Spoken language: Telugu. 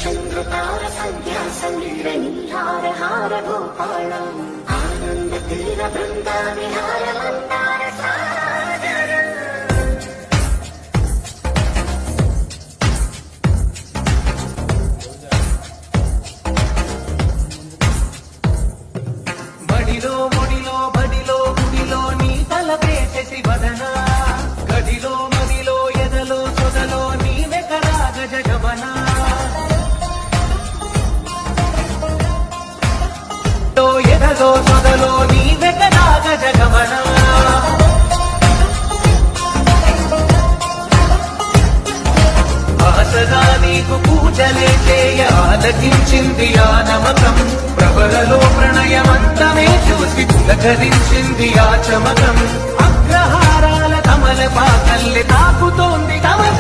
చంద్రతార సంధ్యా సమీర నీహార హార గోపాళం ఆనంద తీర బృంద విహార మందార సాగరం బడిలో ముడిలో బడిలో గుడిలో నీ తలపేసి వదన గడిలో మదిలో ఎదలో సొదలో నీవే కదా గజగమన ఎదలో సొదలో నీవే కదా గజగమన ఆశగా నీకు పూజలే చేయ ఆలకించింది ఆ నమకం ప్రబలలో ప్రణయమంతమే చూసి పులకరించింది ఆ చమకం అగ్రహారాల కమల పాకల్లి తాకుతోంది తమక